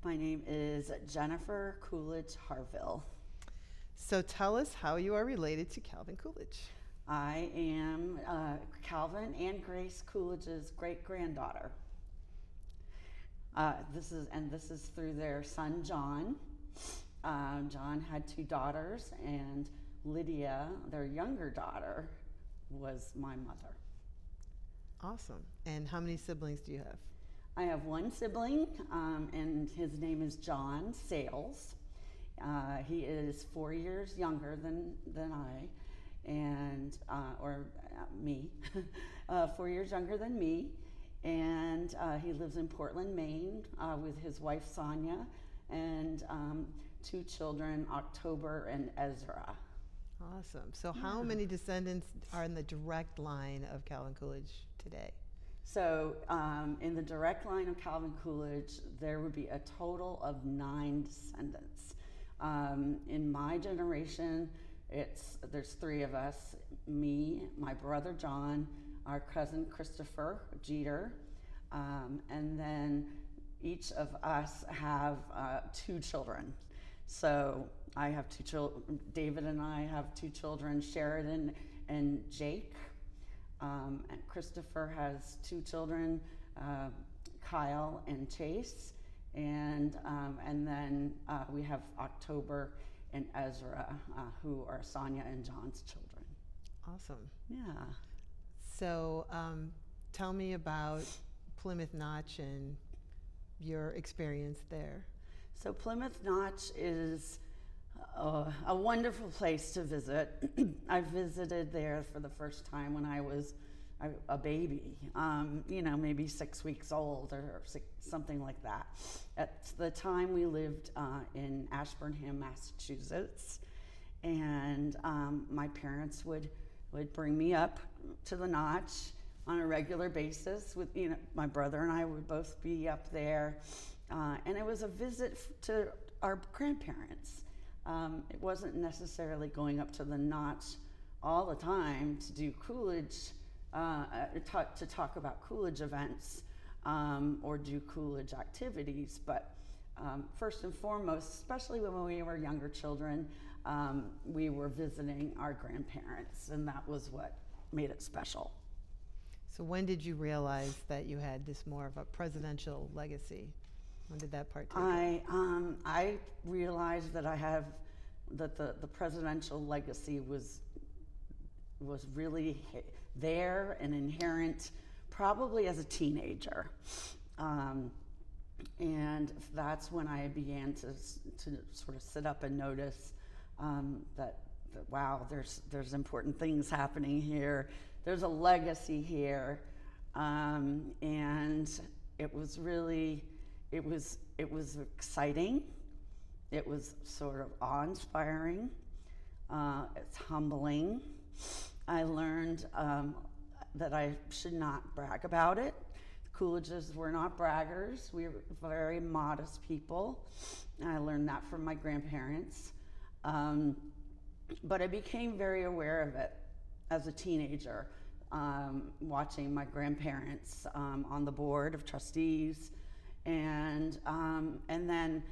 My name is Jennifer Coolidge Harville. So tell us how you are related to Calvin Coolidge. I am Calvin and Grace Coolidge's great-granddaughter. This is through their son John. John had two daughters, and Lydia, their younger daughter, was my mother. Awesome. And how many siblings do you have? I have one sibling, and his name is John Sales. He is 4 years younger than I, and me, 4 years younger than me, and he lives in Portland, Maine, with his wife Sonia, and two children, October and Ezra. Awesome. So how many descendants are in the direct line of Calvin Coolidge today? So in the direct line of Calvin Coolidge, there would be a total of 9 descendants. In my generation, there's 3 of us: me, my brother John, our cousin Christopher Jeter, and then each of us have 2 children. So I have 2 children. David and I have 2 children, Sheridan and Jake. And Christopher has 2 children, Kyle and Chase, and then we have October and Ezra, who are Sonia and John's children. Awesome. Yeah. So tell me about Plymouth Notch and your experience there. So Plymouth Notch is a wonderful place to visit. I visited there for the first time when I was a baby, maybe 6 weeks old or something like that. At the time, we lived in Ashburnham, Massachusetts, and my parents would bring me up to the Notch on a regular basis. With my brother and I would both be up there, and it was a visit to our grandparents. It wasn't necessarily going up to the Notch all the time to do Coolidge, to talk about Coolidge events or do Coolidge activities, but first and foremost, especially when we were younger children, we were visiting our grandparents, and that was what made it special. So when did you realize that you had this more of a presidential legacy? When did that part take you? I realized that the presidential legacy was really there and inherent, probably as a teenager, and that's when I began to sort of sit up and notice that wow, there's important things happening here. There's a legacy here, and it was really. It was exciting. It was sort of awe-inspiring. It's humbling. I learned that I should not brag about it. The Coolidges were not braggers. We were very modest people. I learned that from my grandparents. But I became very aware of it as a teenager, watching my grandparents on the board of trustees. And then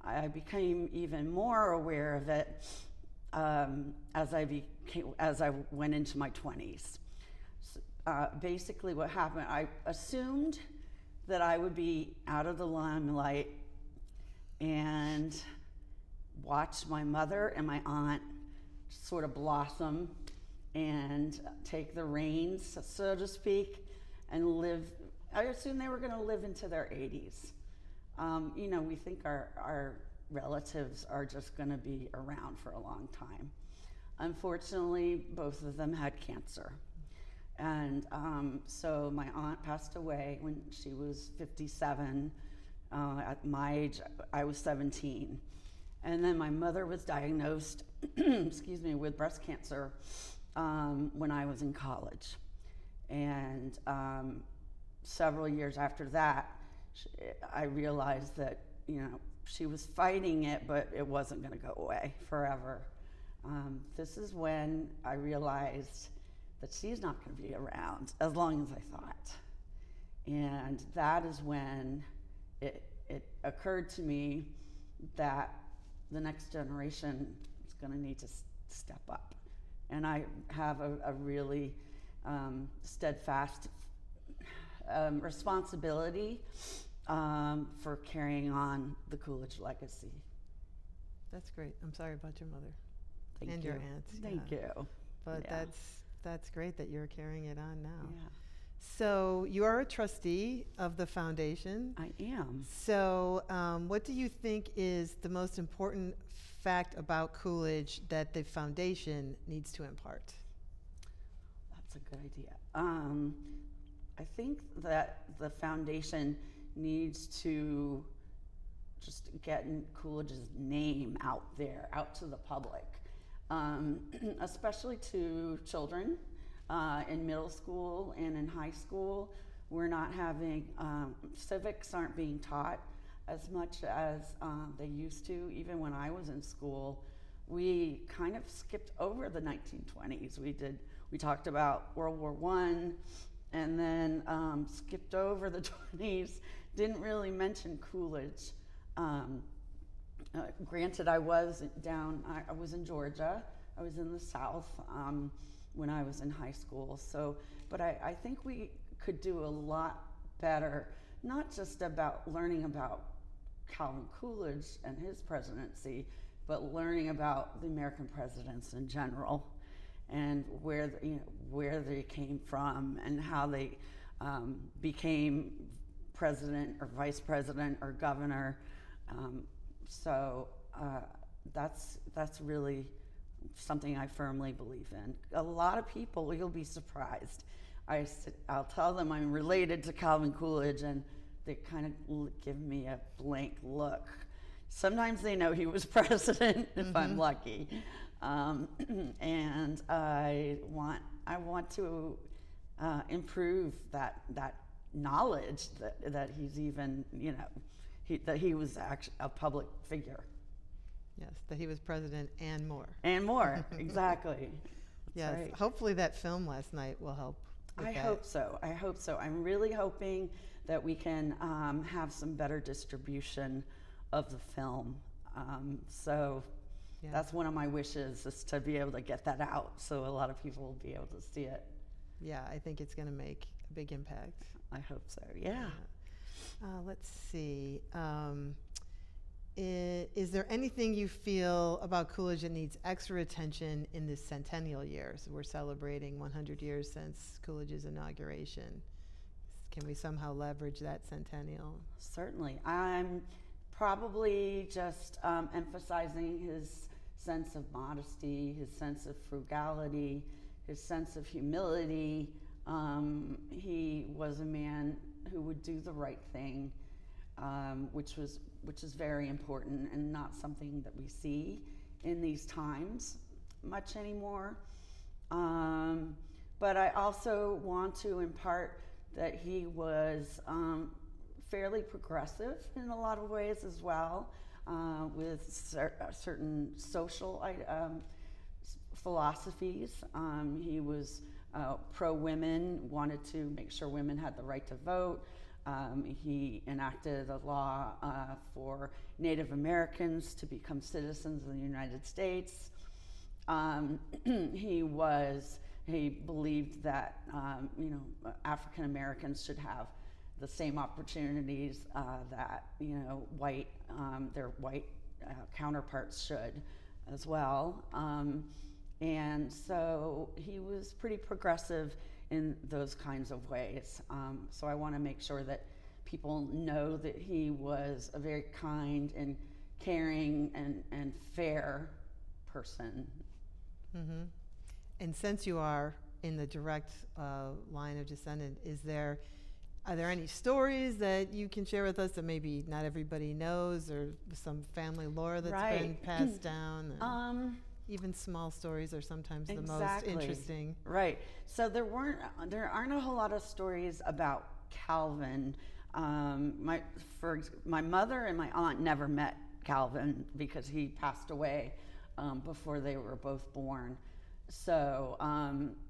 I became even more aware of it as I went into my 20s. Basically, what happened, I assumed that I would be out of the limelight and watch my mother and my aunt sort of blossom and take the reins, so to speak, and live. I assumed they were going to live into their 80s. We think our relatives are just going to be around for a long time. Unfortunately, both of them had cancer. And so my aunt passed away when she was 57. At my age, I was 17. And then my mother was diagnosed, with breast cancer when I was in college. And several years after that, I realized that, she was fighting it, but it wasn't going to go away forever. This is when I realized that she's not going to be around as long as I thought. And that is when it occurred to me that the next generation is going to need to step up. And I have a really steadfast responsibility for carrying on the Coolidge legacy. That's great. I'm sorry about your mother. Thank and you. your aunts. Thank you. But Yeah. that's great that you're carrying it on now. Yeah, So you are a trustee of the foundation. I am. So what do you think is the most important fact about Coolidge that the foundation needs to impart? That's a good idea. I think that the foundation needs to just get Coolidge's name out there, out to the public, especially to children in middle school and in high school. We're not having, civics aren't being taught as much as they used to. Even when I was in school, we kind of skipped over the 1920s. We talked about World War I, and then skipped over the 20s, didn't really mention Coolidge. Granted, I was in Georgia, I was in the South when I was in high school, but I think we could do a lot better, not just about learning about Calvin Coolidge and his presidency, but learning about the American presidents in general, and where they came from and how they became president or vice president or governor. That's really something I firmly believe in. A lot of people, you'll be surprised. I'll tell them I'm related to Calvin Coolidge, and they kind of give me a blank look. Sometimes they know he was president, if I'm lucky. And I want to improve that knowledge that he's even, that he was actually a public figure. Yes, that he was president and more. And more, exactly. Yes, right. Hopefully that film last night will help with I that. hope so. I'm really hoping that we can have some better distribution of the film. Yeah. That's one of my wishes, is to be able to get that out so a lot of people will be able to see it. Yeah, I think it's going to make a big impact. I hope so, yeah. Let's see. Is there anything you feel about Coolidge that needs extra attention in this centennial year? So we're celebrating 100 years since Coolidge's inauguration. Can we somehow leverage that centennial? Certainly. I'm probably just emphasizing his sense of modesty, his sense of frugality, his sense of humility. He was a man who would do the right thing, which is very important and not something that we see in these times much anymore. But I also want to impart that he was fairly progressive in a lot of ways as well, with certain social philosophies. He was pro-women, wanted to make sure women had the right to vote. He enacted a law for Native Americans to become citizens of the United States. He believed that African Americans should have the same opportunities that their white counterparts should as well. And so he was pretty progressive in those kinds of ways. So I want to make sure that people know that he was a very kind and caring and fair person. Mm-hmm. And since you are in the direct line of descendant, are there any stories that you can share with us that maybe not everybody knows, or some family lore that's been passed down? Even small stories are sometimes the most interesting. Right. So there aren't a whole lot of stories about Calvin. My mother and my aunt never met Calvin because he passed away before they were both born. So,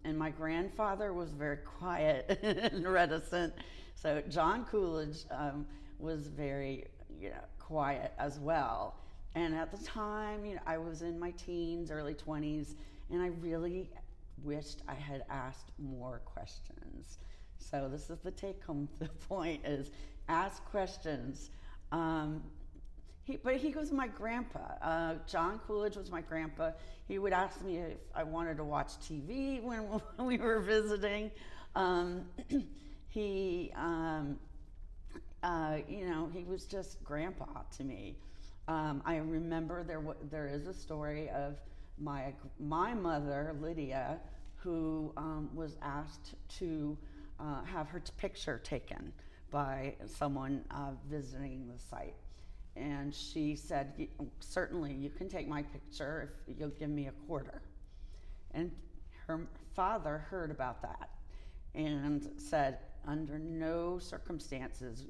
and my grandfather was very quiet and reticent. So John Coolidge was very, quiet as well. And at the time, I was in my teens, early 20s, and I really wished I had asked more questions. So this is the take-home point: is ask questions. But he was my grandpa. John Coolidge was my grandpa. He would ask me if I wanted to watch TV when we were visiting. He was just grandpa to me. I remember there is a story of my mother, Lydia, who was asked to have her picture taken by someone visiting the site. And she said, "Certainly, you can take my picture if you'll give me a quarter." And her father heard about that and said, "Under no circumstances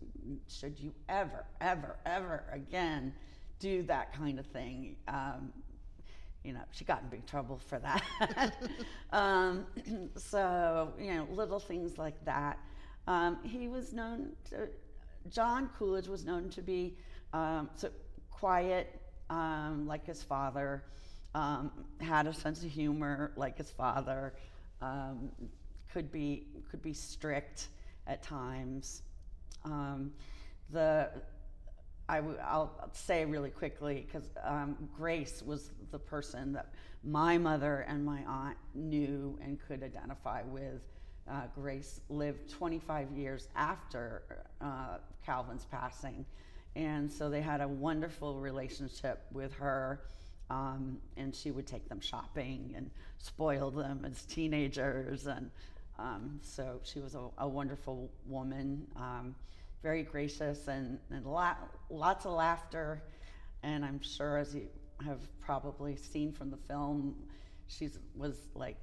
should you ever, ever, ever again do that kind of thing." She got in big trouble for that. So, little things like that. John Coolidge was known to be so quiet, like his father, had a sense of humor like his father, could be strict at times. I'll say really quickly, because Grace was the person that my mother and my aunt knew and could identify with. Grace lived 25 years after Calvin's passing, and so they had a wonderful relationship with her, and she would take them shopping and spoil them as teenagers, and so she was a wonderful woman, very gracious, and lots of laughter. And I'm sure, as you have probably seen from the film,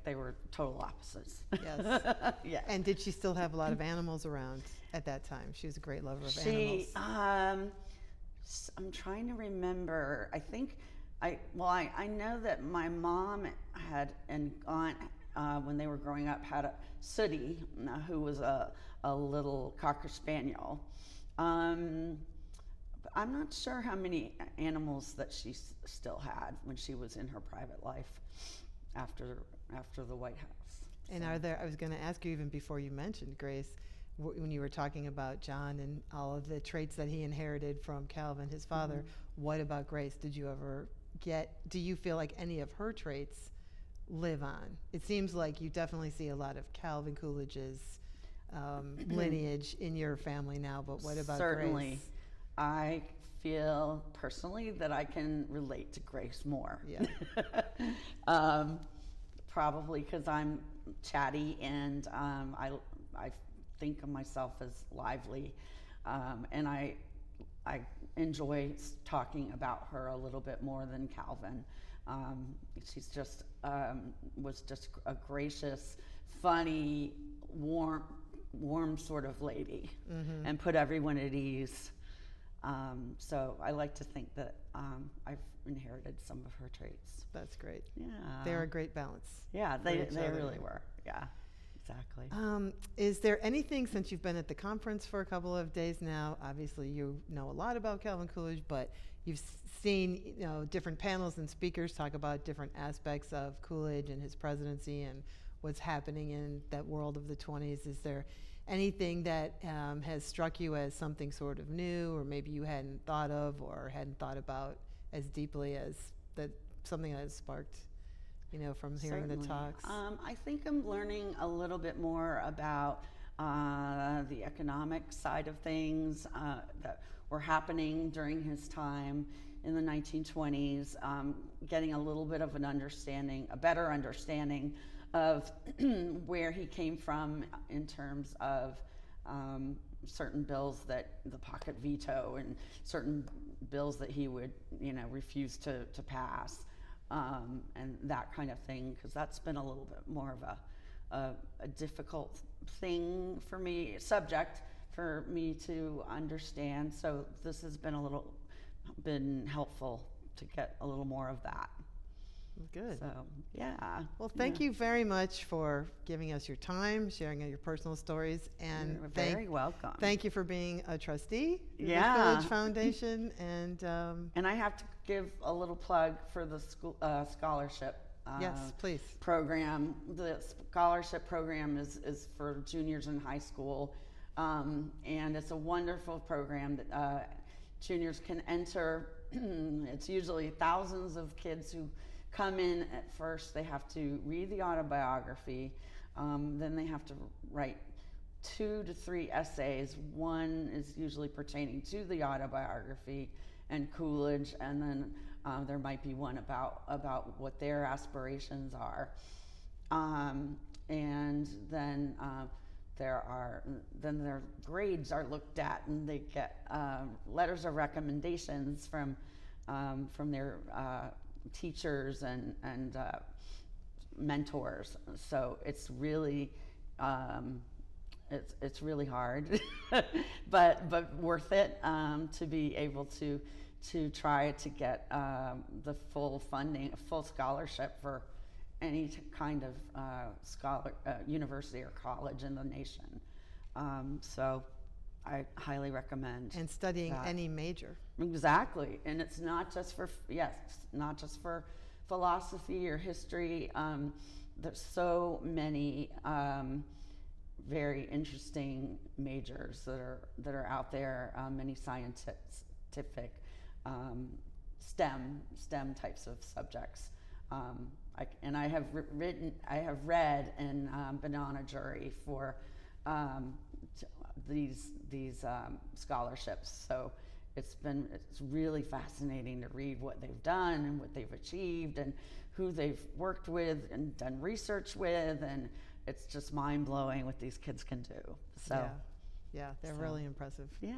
they were total opposites. Yes. Yeah. And did she still have a lot of animals around at that time? She was a great lover of animals. I'm trying to remember. I know that my mom had an aunt, when they were growing up, had a sooty who was a little Cocker Spaniel. But I'm not sure how many animals that she still had when she was in her private life after the White House. And I was going to ask you, even before you mentioned Grace, when you were talking about John and all of the traits that he inherited from Calvin, his father, mm-hmm. What about Grace? Do you feel like any of her traits live on? It seems like you definitely see a lot of Calvin Coolidge's lineage in your family now, but what about Certainly. Grace? I feel personally that I can relate to Grace more. Yeah. Probably because I'm chatty, and I think of myself as lively, and I enjoy talking about her a little bit more than Calvin. She's just was just a gracious, funny, warm sort of lady, mm-hmm. and put everyone at ease. So I like to think that I've inherited some of her traits. That's great. Yeah. They're a great balance. Yeah, they really were. Yeah, exactly. Is there anything, since you've been at the conference for a couple of days now, obviously you know a lot about Calvin Coolidge, but you've seen different panels and speakers talk about different aspects of Coolidge and his presidency and what's happening in that world of the 20s. Is there anything that has struck you as something sort of new, or maybe you hadn't thought of or hadn't thought about as deeply as something that has sparked, from hearing Certainly. the talks? I think I'm learning a little bit more about the economic side of things that were happening during his time in the 1920s, getting a little bit of a better understanding of where he came from in terms of certain bills that the pocket veto, and certain bills that he would refuse to pass, and that kind of thing, because that's been a little bit more of a difficult subject for me to understand. So this has been helpful to get a little more of that. Good. So, yeah. Well, thank you very much for giving us your time, sharing your personal stories, and You're very welcome. thank you for being a trustee of Yeah. the Coolidge Foundation. And I have to give a little plug for the school scholarship yes, please. program. The scholarship program is for juniors in high school, and it's a wonderful program that juniors can enter. It's usually thousands of kids who come in. At first they have to read the autobiography, then they have to write 2 to 3 essays. One is usually pertaining to the autobiography and Coolidge, and then there might be one about what their aspirations are, and then their grades are looked at, and they get letters of recommendations from their teachers and mentors. So it's really it's really hard, but worth it to be able to try to get the full funding, full scholarship for any kind of university or college in the nation. So I highly recommend. And studying that. any major. Exactly, and it's not just for not just for philosophy or history. There's so many very interesting majors that are out there. Many scientific, STEM types of subjects. I have read and been on a jury for these scholarships. So it's really fascinating to read what they've done and what they've achieved and who they've worked with and done research with, and it's just mind blowing what these kids can do. So Yeah, they're really impressive. yeah.